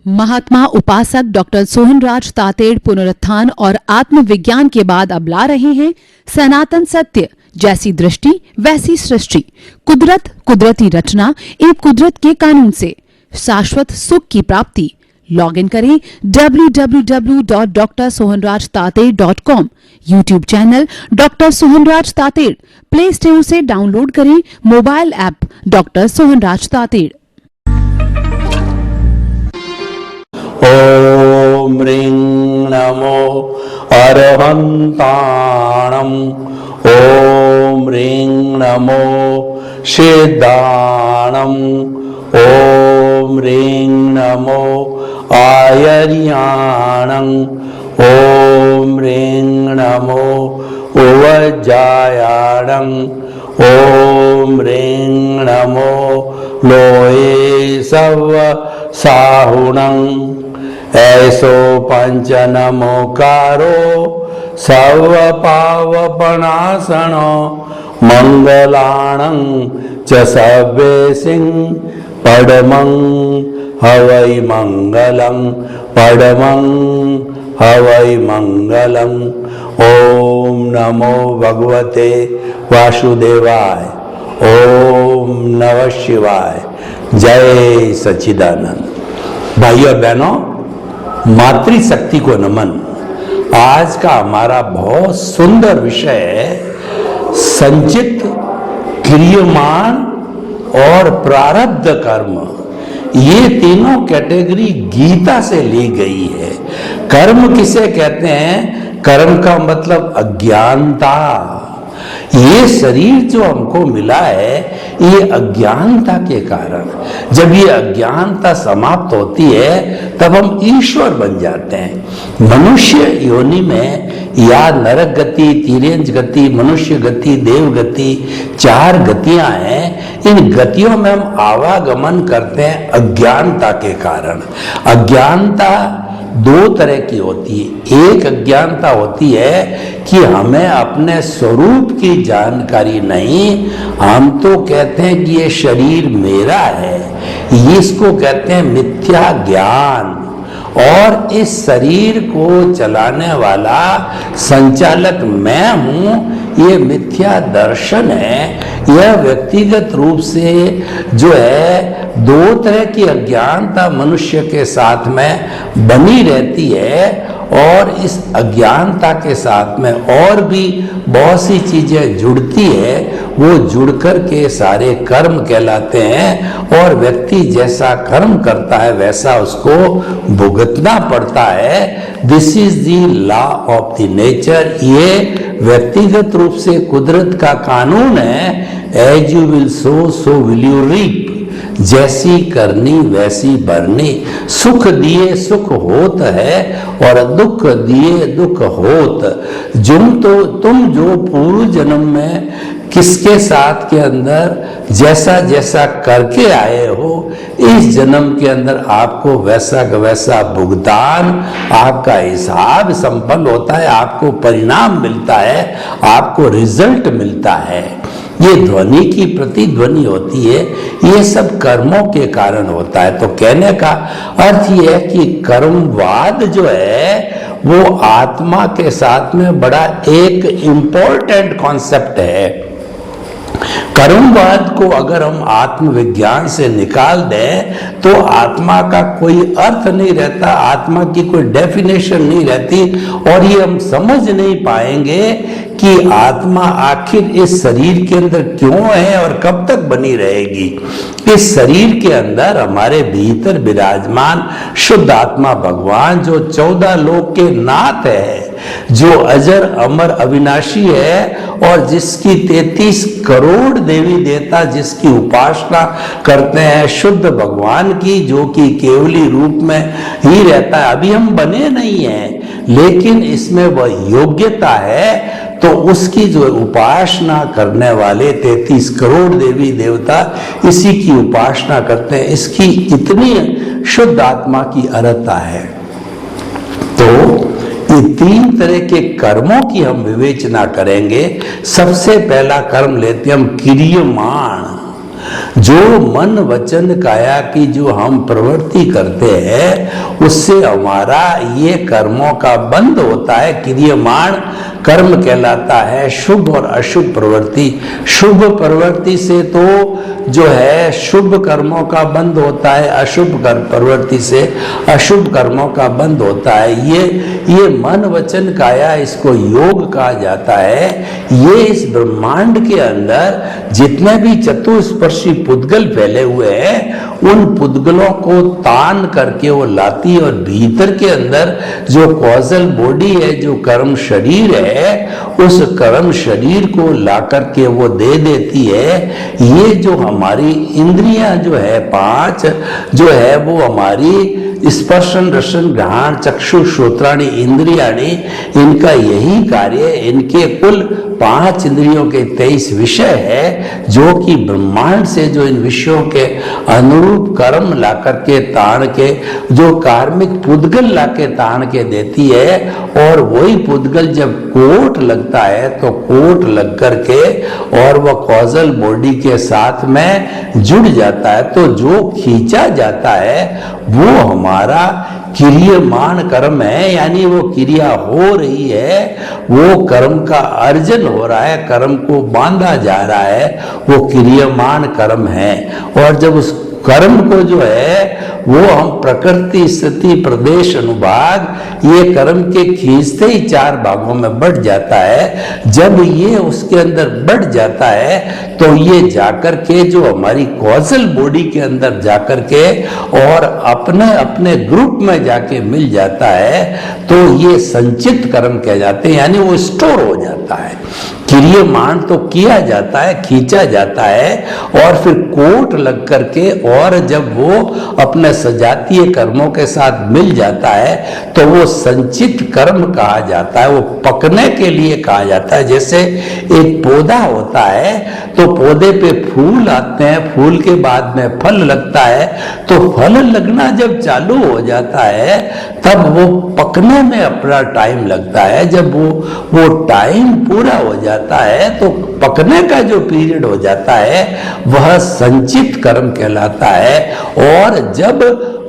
महात्मा उपासक डॉक्टर सोहनराज तातेड़ पुनरुत्थान और आत्मविज्ञान के बाद अब ला रहे हैं सनातन सत्य, जैसी दृष्टि वैसी सृष्टि, कुदरत, कुदरती रचना एवं कुदरत के कानून से शाश्वत सुख की प्राप्ति। लॉगिन करें www.drsohanrajtated.com, YouTube channel doctor Sohanraj Tated, play store से डाउनलोड करें mobile app doctor Sohanraj Tated. ओम ह्रीं नमो अरहन्ताणम्। ओम ह्रीं नमो सिद्धाणम्। ओम ह्रीं नमो आयर्याणम्। ओम ह्रीं नमो उवज्जायाणम्। ओम ह्रीं नमो लोये सव साहुणम्। ऐसो पंच नमोकारो सर्व पावपनाशनो मंगलाणं च सर्वेसिं पडमं हवै मंगलं पडमं हवै मंगलम्। ओम नमो भगवते वासुदेवाय। ओम नमः शिवाय। जय सच्चिदानंद। भाइयों बहनों, मातृशक्ति को नमन। आज का हमारा बहुत सुंदर विषय है संचित, क्रियमान और प्रारब्ध कर्म। ये तीनों कैटेगरी गीता से ली गई है। कर्म किसे कहते हैं? कर्म का मतलब अज्ञानता। ये शरीर जो हमको मिला है ये अज्ञानता के कारण। जब ये अज्ञानता समाप्त होती है तब हम ईश्वर बन जाते हैं। मनुष्य योनि में या नरक गति, तिर्यंच गति, मनुष्य गति, देव गति, 4 गतियां हैं। इन गतियों में हम आवागमन करते हैं अज्ञानता के कारण। अज्ञानता 2 तरह की होती है। एक अज्ञानता होती है कि हमें अपने स्वरूप की जानकारी नहीं, हम तो कहते हैं कि ये शरीर मेरा है। इसको कहते हैं मिथ्या ज्ञान। और इस शरीर को चलाने वाला संचालक मैं हूं, ये मिथ्या दर्शन है। यह व्यक्तिगत रूप से जो है 2 तरह की अज्ञानता मनुष्य के साथ में बनी रहती है। और इस अज्ञानता के साथ में और भी बहुत सी चीजें जुड़ती है। वो जुड़कर के सारे कर्म कहलाते हैं। और व्यक्ति जैसा कर्म करता है वैसा उसको भुगतना पड़ता है। This is the law of the nature. ये व्यक्तिगत रूप से कुदरत का कानून है। As you will sow so will you reap. जैसी करनी वैसी भरनी। सुख दिए सुख होत है और दुख दिए दुख होत। तुम जो पूर्व जन्म में किसके साथ के अंदर जैसा जैसा करके आए हो, इस जन्म के अंदर आपको वैसा का वैसा भुगतान, आपका हिसाब संपन्न होता है। आपको परिणाम मिलता है, आपको रिजल्ट मिलता है। ये ध्वनि की प्रतिध्वनि होती है। ये सब कर्मों के कारण होता है। तो कहने का अर्थ ये है कि कर्मवाद जो है वो आत्मा के साथ में बड़ा एक इम्पोर्टेंट कॉन्सेप्ट है। कर्मवाद को अगर हम आत्मविज्ञान से निकाल दें तो आत्मा का कोई अर्थ नहीं रहता, आत्मा की कोई डेफिनेशन नहीं रहती। और ये हम समझ नहीं पाएंगे कि आत्मा आखिर इस शरीर के अंदर क्यों है और कब तक बनी रहेगी। इस शरीर के अंदर हमारे भीतर विराजमान शुद्ध आत्मा भगवान जो 14 लोक के नाथ है, जो अजर अमर अविनाशी है और जिसकी 33 करोड़ देवी देवता जिसकी उपासना करते हैं, शुद्ध भगवान की, जो कि केवली रूप में ही रहता है। अभी हम बने नहीं हैं लेकिन इसमें वह योग्यता है। तो उसकी जो उपासना करने वाले 33 करोड़ देवी देवता इसी की उपासना करते हैं। इसकी इतनी शुद्ध आत्मा की अर्हता है। तो ये 3 तरह के कर्मों की हम विवेचना करेंगे। सबसे पहला कर्म लेते हम क्रियमाण। जो मन वचन काया की जो हम प्रवृत्ति करते हैं उससे हमारा ये कर्मों का बंध होता है। क्रियमाण कर्म कहलाता है शुभ और अशुभ प्रवृत्ति। शुभ प्रवृत्ति से तो जो है शुभ कर्मों का बंध होता है, अशुभ प्रवृत्ति से अशुभ कर्मों का बंध होता है। ये मन वचन काया, इसको योग कहा जाता है। ये इस ब्रह्मांड के अंदर जितने भी चतुस्पर्शी पुद्गल फैले हुए हैं उन पुद्गलों को तान करके वो लाती और भीतर के अंदर जो कॉजल बॉडी है, जो कर्म शरीर है, उस कर्म शरीर को ला करके वो दे देती है। ये जो हमारी इंद्रियां जो है 5 जो है वो हमारी स्पर्शन रसन घ्राण चक्षु श्रोत्राणि इंद्रियाणि, इनका यही कार्य, इनके कुल 5 इंद्रियों के 23 विषय है जो कि ब्रह्मांड से जो इन विषयों के अनुरूप कर्म ला करके ताण के जो कार्मिक पुद्गल ला के ताण के देती है। और वही पुद्गल जब कोट लगता है तो कोट लग करके और वह कॉजल बॉडी के साथ में जुड़ जाता है, तो जो खींचा जाता है वो हमारा क्रियमाण कर्म है, यानी वो क्रिया हो रही है, वो कर्म का अर्जन हो रहा है, कर्म को बांधा जा रहा है, वो क्रियमाण कर्म है। और जब उस कर्म को जो है वो हम प्रकृति स्थिति प्रदेश अनुभाग ये कर्म के खींचते ही 4 भागों में बढ़ जाता है। जब ये उसके अंदर बढ़ जाता है तो ये जाकर के जो हमारी कॉजल बॉडी के अंदर जाकर के और अपने अपने ग्रुप में जाके मिल जाता है, तो ये संचित कर्म कह जाते हैं, यानी वो स्टोर हो जाता है। क्रियमाण तो किया जाता है, खींचा जाता है और फिर कोट लग करके और जब वो अपने सजातीय कर्मों के साथ मिल जाता है तो वो संचित कर्म कहा जाता है, वो पकने के लिए कहा जाता है। जैसे एक पौधा होता है तो पौधे पे फूल आते हैं, फूल के बाद में फल लगता है, तो फल लगना जब चालू हो जाता है तब वो पकने में अपना टाइम लगता है। जब वो टाइम पूरा हो जाता है तो पकने का जो पीरियड हो जाता है वह संचित कर्म कहलाता है। और जब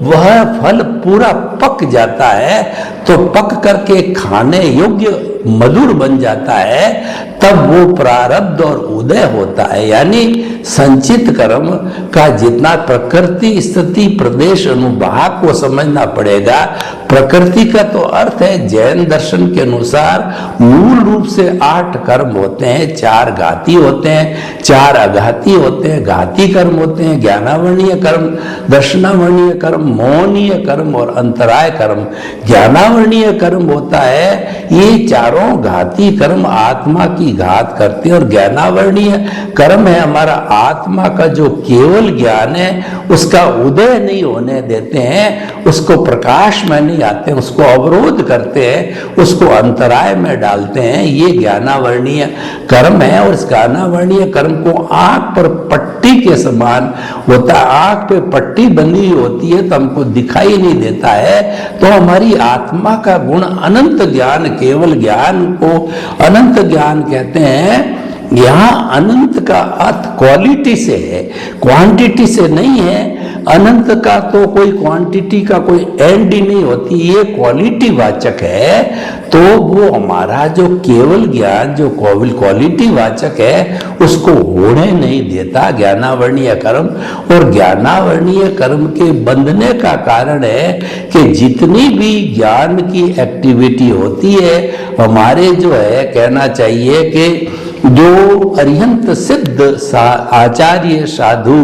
वह फल पूरा पक जाता है तो पक करके खाने योग्य मधुर बन जाता है, तब वो प्रारब्ध और उदय होता है। यानी संचित कर्म का जितना प्रकृति स्थिति प्रदेश अनुभाग को समझना पड़ेगा। प्रकृति का तो अर्थ है जैन दर्शन के अनुसार मूल रूप से 8 कर्म होते हैं, 4 घाती होते हैं, 4 अघाती होते हैं। घाती कर्म होते हैं ज्ञानावर्णीय कर्म, दर्शनावर्णीय कर्म, मोहनीय कर्म और अंतराय कर्म। ज्ञानावर्णीय कर्म होता है ये चारों घाती कर्म आत्मा की घात करते हैं, और ज्ञानावर्णीय कर्म है हमारा आत्मा का जो केवल ज्ञान है उसका उदय नहीं होने देते हैं, उसको प्रकाश में नहीं आते हैं, उसको अवरोध करते हैं, उसको अंतराय में डालते हैं। ये ज्ञानावर्णीय कर्म है। और इस ज्ञानावर्णीय कर्म को आंख पर पट्टी के समान होता है, आंख पे पट्टी बंधी होती है तो हमको दिखाई नहीं देता है। तो हमारी आत्मा का गुण अनंत ज्ञान, केवल ज्ञान को अनंत ज्ञान कहते हैं। यहाँ अनंत का अर्थ क्वालिटी से है, क्वांटिटी से नहीं है। अनंत का तो कोई क्वांटिटी का कोई एंड ही नहीं होती, ये क्वालिटी वाचक है। तो वो हमारा जो केवल ज्ञान जो क्वालिटी वाचक है उसको होने नहीं देता ज्ञानावर्णीय कर्म। और ज्ञानावर्णीय कर्म के बंधने का कारण है कि जितनी भी ज्ञान की एक्टिविटी होती है हमारे जो है कहना चाहिए कि जो अरिहंत सिद्ध आचार्य साधु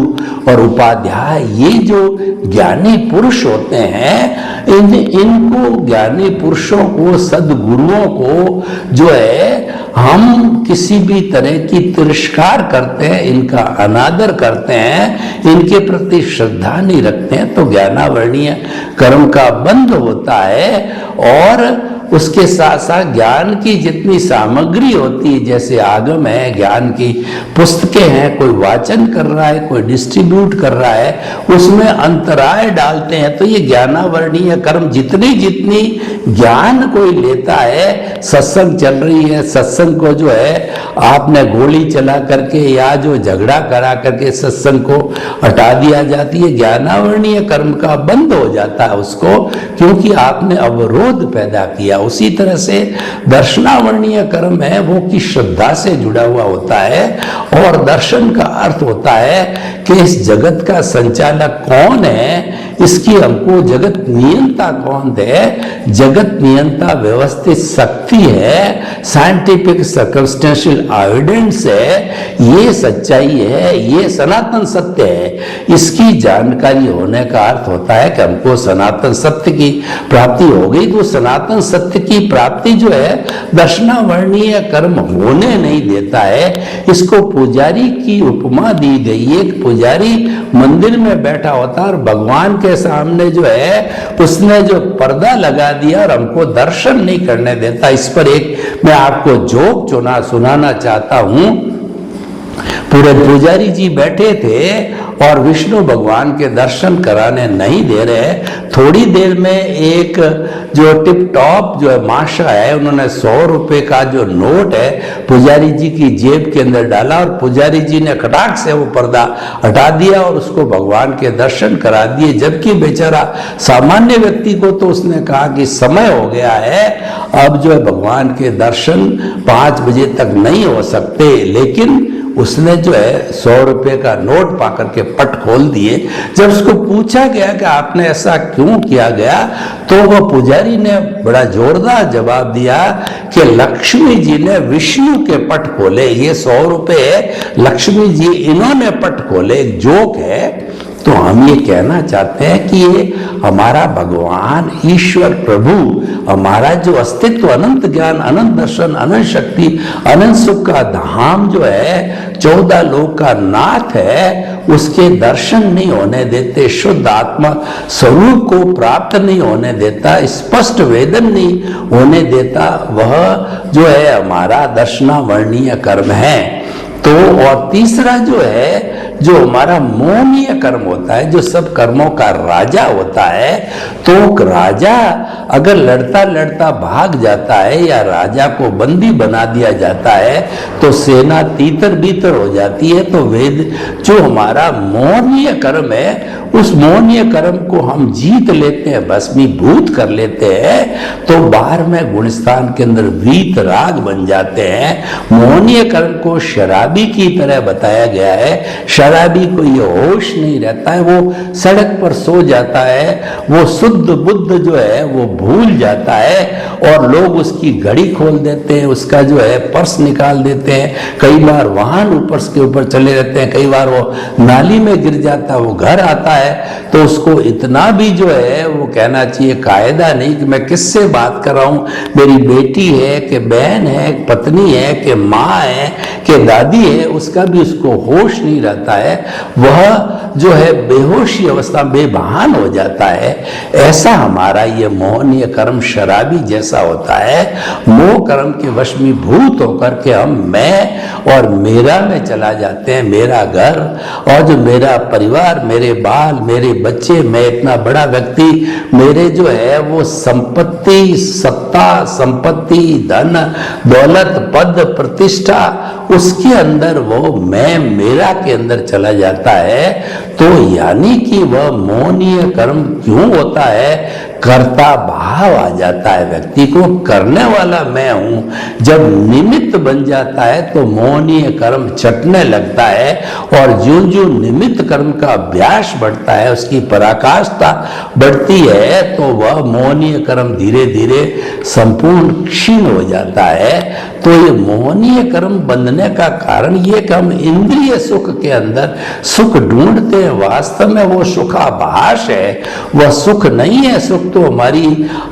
और उपाध्याय ये जो ज्ञानी पुरुष होते हैं इनको ज्ञानी पुरुषों को सद्गुरुओं को जो है हम किसी भी तरह की तिरस्कार करते हैं, इनका अनादर करते हैं, इनके प्रति श्रद्धा नहीं रखते हैं, तो ज्ञानावर्णीय कर्म का बंध होता है। और उसके साथ साथ ज्ञान की जितनी सामग्री होती है, जैसे आगम है, ज्ञान की पुस्तकें हैं, कोई वाचन कर रहा है, कोई डिस्ट्रीब्यूट कर रहा है, उसमें अंतराय डालते हैं। तो ये ज्ञानावर्णीय कर्म जितनी जितनी ज्ञान कोई लेता है, सत्संग चल रही है, सत्संग को जो है आपने गोली चला करके या जो झगड़ा करा करके सत्संग को हटा दिया जाती है, ज्ञानावर्णीय कर्म का बंद हो जाता है उसको, क्योंकि आपने अवरोध पैदा किया। उसी तरह से दर्शनावर्णीय कर्म है वो की श्रद्धा से जुड़ा हुआ होता है, और दर्शन का अर्थ होता है कि इस जगत का संचालक कौन है, इसकी हमको जगत नियंता कौन है। जगत नियंता व्यवस्थित शक्ति है, साइंटिफिक सर्कमस्टेंशियल एविडेंस है, ये सच्चाई है, ये सनातन सत्य है। इसकी जानकारी होने का अर्थ होता है कि हमको सनातन सत्य की प्राप्ति हो गई। तो सनातन सत्य की प्राप्ति जो है दर्शनावर्णीय कर्म होने नहीं देता है। इसको पुजारी की उपमा दी गई। एक पुजारी मंदिर में बैठा होता है और भगवान के सामने जो है उसने जो पर्दा लगा दिया और हमको दर्शन नहीं करने देता। इस पर एक मैं आपको जोक सुनाना चाहता हूं। पूरे पुजारी जी बैठे थे और विष्णु भगवान के दर्शन कराने नहीं दे रहे। थोड़ी देर में एक जो टिप टॉप जो है माशा है, उन्होंने 100 रुपए का जो नोट है पुजारी जी की जेब के अंदर डाला और पुजारी जी ने खटाक से वो पर्दा हटा दिया और उसको भगवान के दर्शन करा दिए। जबकि बेचारा सामान्य व्यक्ति को तो उसने कहा कि समय हो गया है, अब जो है भगवान के दर्शन 5 बजे तक नहीं हो सकते। लेकिन उसने जो है 100 रुपए का नोट पाकर के पट खोल दिए। जब उसको पूछा गया कि आपने ऐसा क्यों किया गया, तो वह पुजारी ने बड़ा जोरदार जवाब दिया कि लक्ष्मी जी ने विष्णु के पट खोले। ये 100 रुपए लक्ष्मी जी इन्होंने पट खोले। एक जोक है। तो हम ये कहना चाहते हैं कि ये हमारा भगवान ईश्वर प्रभु, हमारा जो अस्तित्व, अनंत ज्ञान, अनंत दर्शन, अनंत शक्ति, अनंत सुख का धाम जो है 14 लोक का नाथ है, उसके दर्शन नहीं होने देते, शुद्ध आत्मा स्वरूप को प्राप्त नहीं होने देता, स्पष्ट वेदन नहीं होने देता। वह जो है हमारा दर्शनावर्णीय कर्म है। तो और तीसरा जो है जो हमारा मोहनीय कर्म होता है, जो सब कर्मों का राजा होता है। तो राजा अगर लड़ता लड़ता भाग जाता है या राजा को बंदी बना दिया जाता है तो सेना तीतर बीतर हो जाती है। तो वेद जो हमारा मोहनीय कर्म है, उस मोहनीय कर्म को हम जीत लेते हैं, भस्मीभूत कर लेते हैं। तो बाहर में गुणस्थान के अंदर वीत राग बन जाते हैं। मोहनीय कर्म को शराबी की तरह बताया गया है। शराबी को ये होश नहीं रहता है, वो सड़क पर सो जाता है, वो शुद्ध बुद्ध जो है वो भूल जाता है और लोग उसकी घड़ी खोल देते हैं, उसका जो है पर्स निकाल देते हैं। कई बार वाहन ऊपर के ऊपर चले रहते हैं, कई बार वो नाली में गिर जाता है। वो घर आता है तो उसको इतना भी जो है वो कहना चाहिए कायदा नहीं कि मैं किससे बात कर रहा हूँ, मेरी बेटी है कि बहन है, पत्नी है कि माँ है कि दादी है, उसका भी उसको होश नहीं रहता है। वह जो है बेहोशी अवस्था बेभान हो जाता है। ऐसा हमारा ये मोहनीय कर्म शराबी जैसा होता है। मोह कर्म के वशमीभूत होकर के हम मैं और मेरा में चला जाते हैं। मेरा घर और जो मेरा परिवार, मेरे बाल, मेरे बच्चे, मैं इतना बड़ा व्यक्ति, मेरे जो है वो संपत्ति, सत्ता, संपत्ति, धन, दौलत, पद, प्रतिष्ठा, उसके अंदर वो मैं मेरा के अंदर चला जाता है। तो यानी कि वह मोहनीय कर्म क्यों होता है? कर्ता भाव आ जाता है व्यक्ति को, करने वाला मैं हूं। जब निमित्त बन जाता है तो मोहनीय कर्म चटने लगता है और जो जो निमित्त कर्म का अभ्यास बढ़ता है, उसकी पराकाष्ठा बढ़ती है, तो वह मोहनीय कर्म धीरे धीरे संपूर्ण क्षीण हो जाता है। तो ये मोहनीय कर्म बंधने का कारण ये कि हम इंद्रिय सुख के अंदर सुख ढूंढते हैं। वास्तव में वो सुखाभास है, वह सुख नहीं है। सुख तो हमारी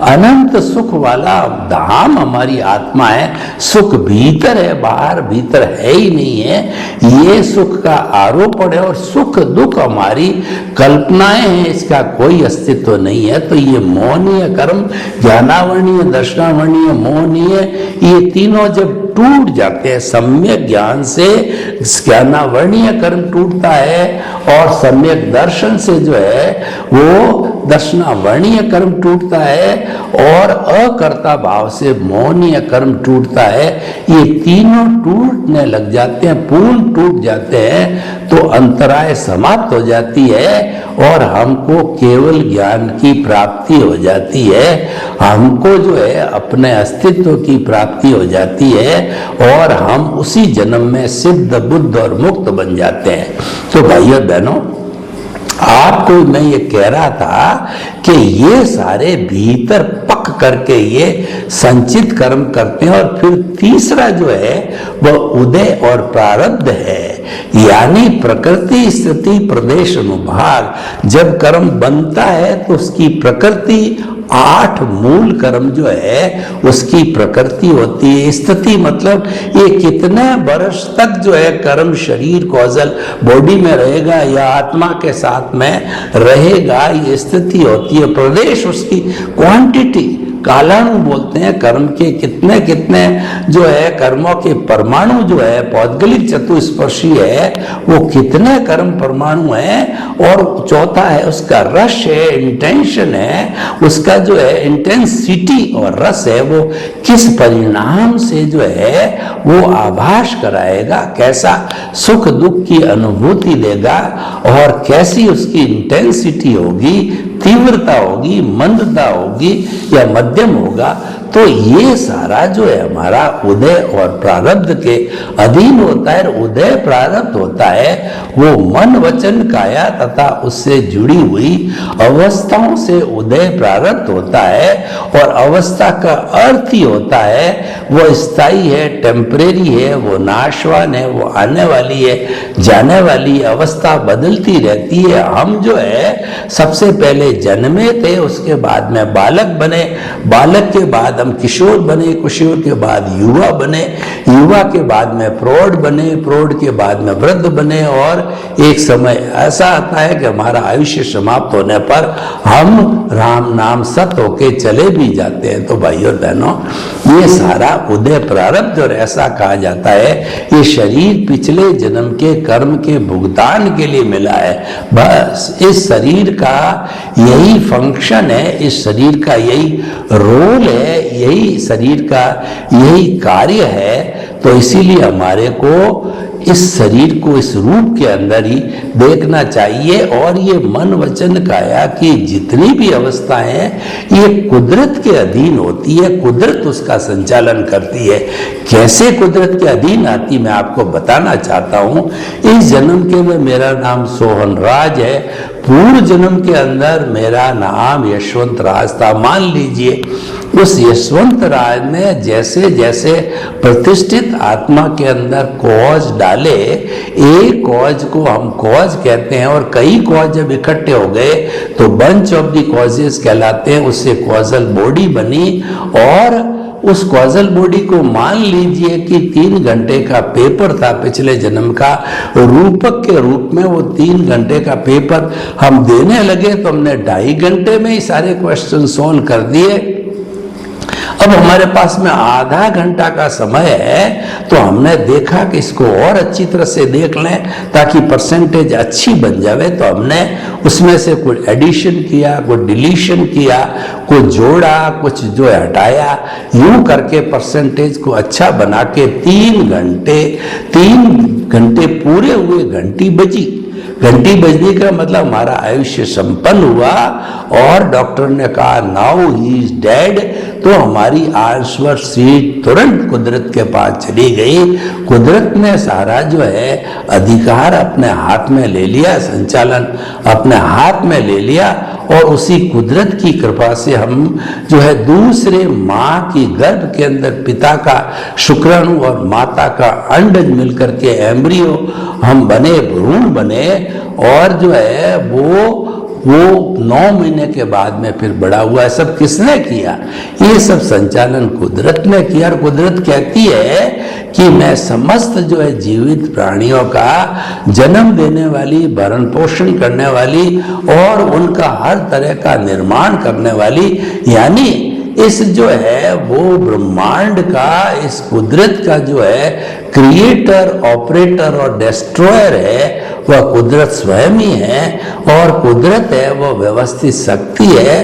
अनंत सुख वाला धाम हमारी आत्मा है। सुख भीतर है, बाहर भीतर है ही नहीं है। ये सुख का आरोपण है और सुख दुख हमारी कल्पनाएं हैं, इसका कोई अस्तित्व नहीं है। तो ये मोहनीय कर्म, ज्ञानावर्णीय, दर्शनावर्णीय, मोहनीय, ये तीनों जब टूट जाते हैं सम्यक ज्ञान से, ज्ञानावर्णीय कर्म टूटता है और सम्यक दर्शन से जो है वो दर्शनावर्णीय कर्म टूटता है और अकर्ता भाव से मोहनीय कर्म टूटता है। ये तीनों टूटने लग जाते हैं, पूर्ण टूट जाते हैं, तो अंतराय समाप्त हो जाती है और हमको केवल ज्ञान की प्राप्ति हो जाती है। हमको जो है अपने अस्तित्व की प्राप्ति हो जाती है और हम उसी जन्म में सिद्ध, बुद्ध और मुक्त बन जाते हैं। तो भाइयों बहनों, आपको मैं ये कह रहा था कि ये सारे भीतर पक करके ये संचित कर्म करते हैं। और फिर तीसरा जो है वह उदय और प्रारब्ध है, यानी प्रकृति, स्थिति, प्रदेश, अनुभाग। जब कर्म बनता है तो उसकी प्रकृति, 8 मूल कर्म जो है उसकी प्रकृति होती है। स्थिति मतलब ये कितने वर्ष तक जो है कर्म शरीर कॉजल बॉडी में रहेगा या आत्मा के साथ में रहेगा, ये स्थिति होती है। प्रदेश उसकी क्वांटिटी, कालाणु बोलते हैं कर्म के कितने कितने जो है कर्मों के परमाणु जो है पौद्गलिक चतुस्पर्शी है, वो कितने कर्म परमाणु हैं। और चौथा है उसका रस है, इंटेंशन है, उसका जो है इंटेंसिटी और रस है, वो किस परिणाम से जो है वो आभास कराएगा, कैसा सुख दुख की अनुभूति देगा और कैसी उसकी इंटेंसिटी होगी, तीव्रता होगी, मंदता होगी या मध्यम होगा। तो ये सारा जो है हमारा उदय और प्रारब्ध के अधीन होता है। उदय प्रारब्ध होता है वो मन वचन काया तथा उससे जुड़ी हुई अवस्थाओं से उदय प्रारब्ध होता है। और अवस्था का अर्थ ही होता है वो स्थायी है, टेम्परेरी है, वो नाशवान है, वो आने वाली है, जाने वाली अवस्था बदलती रहती है। हम जो है सबसे पहले जन्मे थे, उसके बाद में बालक बने, बालक के बाद हम किशोर बने, किशोर के बाद युवा बने, युवा के बाद में प्रौढ़ बने, प्रौढ़ के बाद में वृद्ध बने और एक समय ऐसा आता है कि हमारा आयुष्य समाप्त होने पर हम राम नाम सत होके चले भी जाते हैं। तो भाइयों बहनों, ये सारा उदय प्रारब्ध और ऐसा कहा जाता है ये शरीर पिछले जन्म के कर्म के भुगतान के लिए मिला है। बस इस शरीर का यही फंक्शन है, इस शरीर का यही रोल है, यही शरीर का यही कार्य है। तो इसीलिए हमारे को इस शरीर को इस रूप के अंदर ही देखना चाहिए। और ये मन वचन काया की जितनी भी अवस्थाएं हैं ये कुदरत के अधीन होती है, कुदरत उसका संचालन करती है। कैसे कुदरत के अधीन आती मैं आपको बताना चाहता हूँ। इस जन्म के में मेरा नाम सोहन राज है, पूर्व जन्म के अंदर मेरा नाम यशवंत राज था। मान लीजिए उस यशवंत राज ने जैसे जैसे प्रतिष्ठित आत्मा के अंदर कॉज डाले, एक कॉज को हम कॉज कहते हैं और कई कॉज जब इकट्ठे हो गए तो बंच ऑफ द कॉजेस कहलाते हैं। उससे कॉजल बॉडी बनी और उस कॉजल बॉडी को मान लीजिए कि 3 घंटे का पेपर था पिछले जन्म का, रूपक के रूप में वो 3 घंटे का पेपर हम देने लगे तो हमने 2.5 घंटे में ही सारे क्वेश्चन सॉल्व कर दिए। अब हमारे पास में आधा घंटा का समय है तो हमने देखा कि इसको और अच्छी तरह से देख लें ताकि परसेंटेज अच्छी बन जावे। तो हमने उसमें से कुछ एडिशन किया, कुछ डिलीशन किया, कुछ जोड़ा, कुछ जो है हटाया, यूं करके परसेंटेज को अच्छा बना के 3 घंटे पूरे हुए। घंटी बजी, घंटी बजने का मतलब हमारा आयुष्य संपन्न हुआ और डॉक्टर ने कहा नाउ ही इज डेड। तो हमारी आंसर सीट तुरंत कुदरत के पास चली गई। कुदरत ने सारा जो है अधिकार अपने हाथ में ले लिया, संचालन अपने हाथ में ले लिया और उसी कुदरत की कृपा से हम जो है दूसरे माँ की गर्भ के अंदर पिता का शुक्राणु और माता का अंडज मिलकर के एम्ब्रियो हम बने, भ्रूण बने और जो है वो वो 9 महीने के बाद में फिर बड़ा हुआ। सब किसने किया? ये सब संचालन कुदरत ने किया। और कुदरत कहती है कि मैं समस्त जो है जीवित प्राणियों का जन्म देने वाली, भरण पोषण करने वाली और उनका हर तरह का निर्माण करने वाली, यानी इस जो है वो ब्रह्मांड का, इस कुदरत का जो है क्रिएटर, ऑपरेटर और डिस्ट्रॉयर है वह कुदरत स्वयं ही है। और कुदरत है वो व्यवस्थित शक्ति है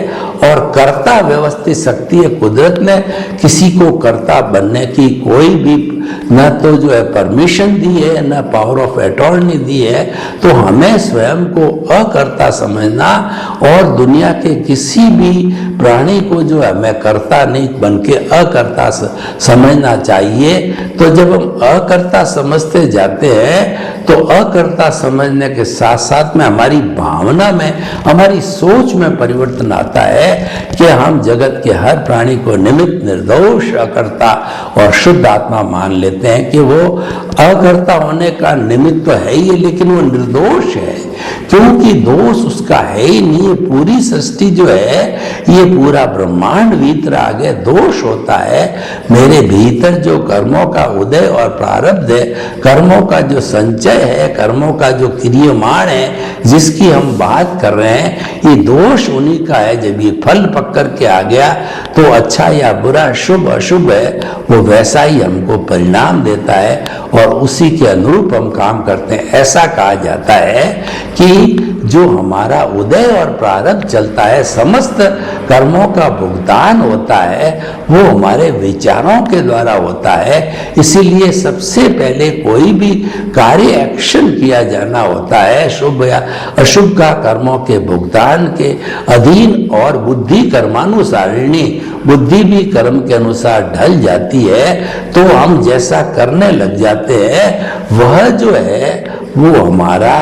और कर्ता व्यवस्थित शक्ति है। कुदरत ने किसी को कर्ता बनने की कोई भी न तो जो है परमिशन दी है, न पावर ऑफ अटॉर्नी दी है। तो हमें स्वयं को अकर्ता समझना और दुनिया के किसी भी प्राणी को जो है हमें कर्ता नहीं बन के अकर्ता समझना चाहिए। तो जब हम अकर्ता समझते जाते हैं तो अकर्ता समझने के साथ साथ में हमारी भावना में, हमारी सोच में परिवर्तन आता है कि हम जगत के हर प्राणी को निमित्त, निर्दोष, अकर्ता और शुद्ध आत्मा मान लेते हैं कि वो अकर्ता होने का निमित्त तो है ही, लेकिन वो निर्दोष है क्योंकि दोष उसका है ही नहीं। पूरी सृष्टि जो है, ये पूरा ब्रह्मांड भीतर आगे दोष होता है। मेरे भीतर जो कर्मों का उदय और प्रारब्ध है, कर्मों का जो संचय है, कर्मों का जो क्रियमाण है जिसकी हम बात कर रहे हैं, ये दोष उन्हीं का है। जब ये फल पककर के आ गया तो अच्छा या बुरा, शुभ अशुभ है, वो वैसा ही हमको परिणाम देता है और उसी के अनुरूप हम काम करते हैं। ऐसा कहा जाता है कि जो हमारा उदय और प्रारब्ध चलता है, समस्त कर्मों का भुगतान होता है, वो हमारे विचारों के द्वारा होता है। इसीलिए सबसे पहले कोई भी कार्य एक्शन किया जाना होता है शुभ या अशुभ का कर्मों के भुगतान के अधीन। और बुद्धि कर्मानुसारिणी, बुद्धि भी कर्म के अनुसार ढल जाती है तो हम जैसा करने लग जाते हैं वह जो है वो हमारा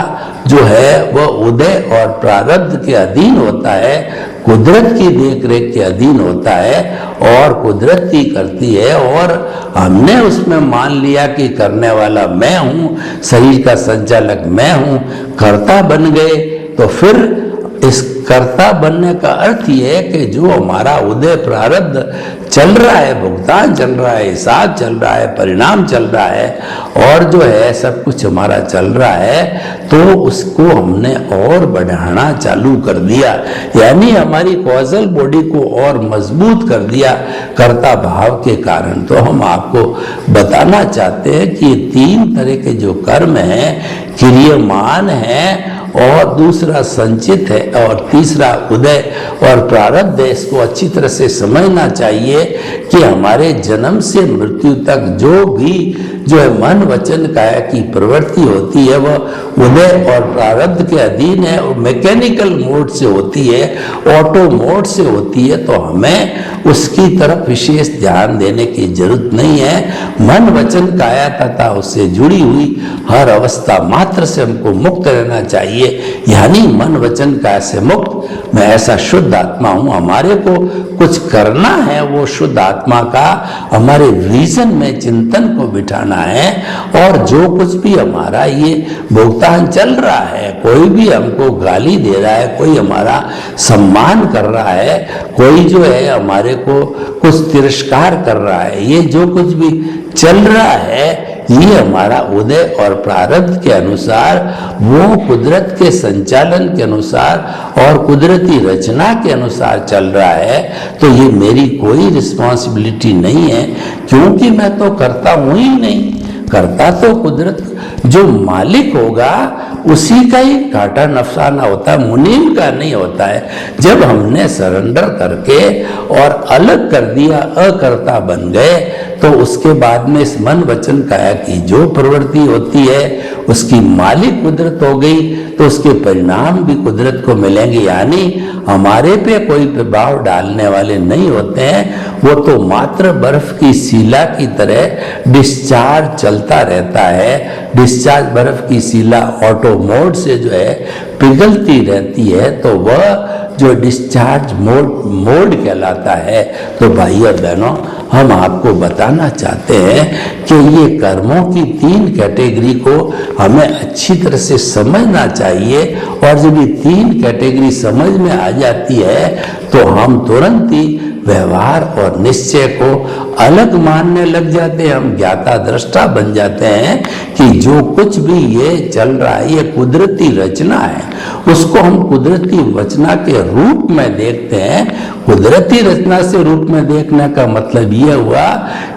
जो है वह उदय और प्रारब्ध के अधीन होता है, कुदरत की देख रेख के अधीन होता है और कुदरत ही करती है। और हमने उसमें मान लिया कि करने वाला मैं हूँ, शरीर का संचालक मैं हूँ, कर्ता बन गए। तो फिर इस कर्ता बनने का अर्थ ये है कि जो हमारा उदय प्रारब्ध चल रहा है, भुगतान चल रहा है, हिसाब चल रहा है, परिणाम चल रहा है और जो है सब कुछ हमारा चल रहा है, तो उसको हमने और बढ़ाना चालू कर दिया, यानी हमारी कॉजल बॉडी को और मजबूत कर दिया कर्ता भाव के कारण। तो हम आपको बताना चाहते हैं कि 3 तरह के जो कर्म हैं, क्रियमान है और दूसरा संचित है और तीसरा उदय और प्रारब्ध है। इसको अच्छी तरह से समझना चाहिए कि हमारे जन्म से मृत्यु तक जो भी जो है मन वचन काया की प्रवृत्ति होती है वह उदय और प्रारब्ध के अधीन है और मैकेनिकल मोड से होती है, ऑटो मोड से होती है। तो हमें उसकी तरफ विशेष ध्यान देने की जरूरत नहीं है। मन वचन काया तथा उससे जुड़ी हुई हर अवस्था मात्र से हमको मुक्त रहना चाहिए, यानी मन वचन काया से मुक्त। मैं ऐसा शुद्ध आत्मा हूँ, हमारे को कुछ करना है वो शुद्ध आत्मा का हमारे विजन में, चिंतन को बिठाना है। और जो कुछ भी हमारा ये भुगतान चल रहा है, कोई भी हमको गाली दे रहा है, कोई हमारा सम्मान कर रहा है, कोई जो है हमारे को कुछ तिरस्कार कर रहा है, ये जो कुछ भी चल रहा है ये हमारा उदय और प्रारब्ध के अनुसार, वो कुदरत के संचालन के अनुसार और कुदरती रचना के अनुसार चल रहा है। तो ये मेरी कोई रिस्पॉन्सिबिलिटी नहीं है क्योंकि मैं तो करता हूँ ही नहीं। करता तो कुदरत जो मालिक होगा उसी का ही घाटा नफसाना होता है, मुनीम का नहीं होता है। जब हमने सरेंडर करके और अलग कर दिया, अकर्ता बन गए, तो उसके बाद में इस मन वचन काया की जो प्रवृत्ति होती है उसकी मालिक कुदरत हो गई, तो उसके परिणाम भी कुदरत को मिलेंगे, यानी हमारे पे कोई प्रभाव डालने वाले नहीं होते हैं। वो तो मात्र बर्फ की शिला की तरह डिस्चार्ज चलता रहता है। डिस्चार्ज बर्फ की शिला ऑटो मोड से जो है पिघलती रहती है, तो वह जो डिस्चार्ज मोड कहलाता है। तो भाई और बहनों, हम आपको बताना चाहते हैं कि ये कर्मों की 3 कैटेगरी को हमें अच्छी तरह से समझना चाहिए, और जब ये 3 कैटेगरी समझ में आ जाती है तो हम तुरंत ही व्यवहार और निश्चय को अलग मानने लग जाते हैं। हम ज्ञाता दृष्टा बन जाते हैं कि जो कुछ भी ये चल रहा है ये कुदरती रचना है, उसको हम कुदरती रचना के रूप में देखते हैं। कुदरती रचना से रूप में देखने का मतलब ये हुआ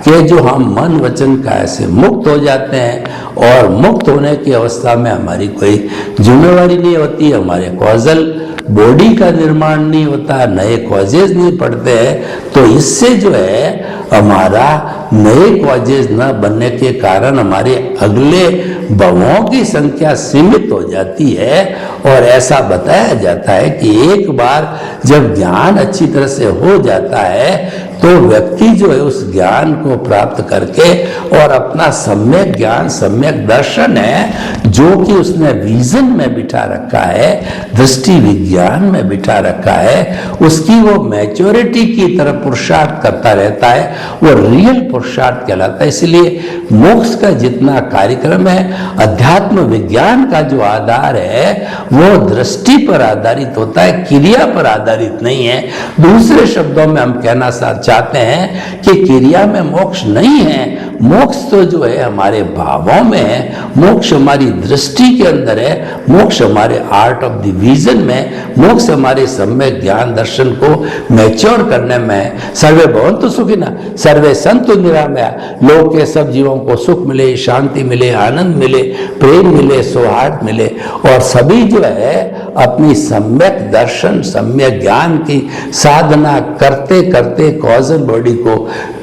कि जो हम मन वचन काया से मुक्त हो जाते हैं, और मुक्त होने की अवस्था में हमारी कोई जिम्मेवारी नहीं होती, हमारे कॉजल बॉडी का निर्माण नहीं होता, नए कॉजेज नहीं पड़ते हैं। तो इससे जो है हमारा नए कॉजेज न बनने के कारण हमारे अगले भवों की संख्या सीमित हो जाती है। और ऐसा बताया जाता है कि एक बार जब ज्ञान अच्छी तरह से हो जाता है तो व्यक्ति जो है उस ज्ञान को प्राप्त करके और अपना सम्यक ज्ञान, सम्यक दर्शन है जो कि उसने विजन में बिठा रखा है, दृष्टि विज्ञान में बिठा रखा है, उसकी वो मैच्योरिटी की तरफ पुरुषार्थ करता रहता है, वो रियल पुरुषार्थ कहलाता है। इसलिए मोक्ष का जितना कार्यक्रम है, अध्यात्म विज्ञान का जो आधार है वो दृष्टि पर आधारित होता है, क्रिया पर आधारित नहीं है। दूसरे शब्दों में हम कहना चाहते हैं कि क्रिया में मोक्ष नहीं है, मोक्ष तो जो है हमारे भावों में है, मोक्ष हमारी दृष्टि के अंदर है, मोक्ष हमारे आर्ट ऑफ द विजन में, मोक्ष हमारे सम्यक ज्ञान दर्शन को मैच्योर करने में है। सर्वे भवन्तु सुखिनः, सर्वे सन्तु निरामया, लोक के सब जीवों को सुख मिले, शांति मिले, आनंद मिले, प्रेम मिले, सौहार्द मिले, और सभी जो है अपनी सम्यक दर्शन, सम्यक ज्ञान की साधना करते करते, कॉजल बॉडी को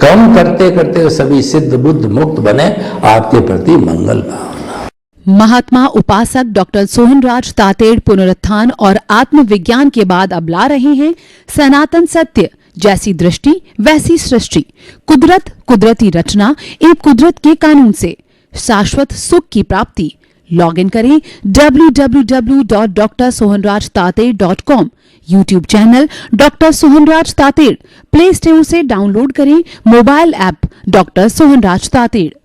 कम करते करते सभी सिद्ध बुद्ध मुक्त बने। आपके प्रति मंगल भावना। महात्मा उपासक डॉक्टर सोहनराज तातेड़ पुनरुत्थान और आत्मविज्ञान के बाद अब ला रहे हैं सनातन सत्य, जैसी दृष्टि वैसी सृष्टि, कुदरत, कुदरती रचना एवं कुदरत के कानून से शाश्वत सुख की प्राप्ति। लॉग इन करें www.drsohanrajtated.com, YouTube channel doctor Sohanraj Tated, play store से डाउनलोड करें mobile app doctor Sohanraj Tated.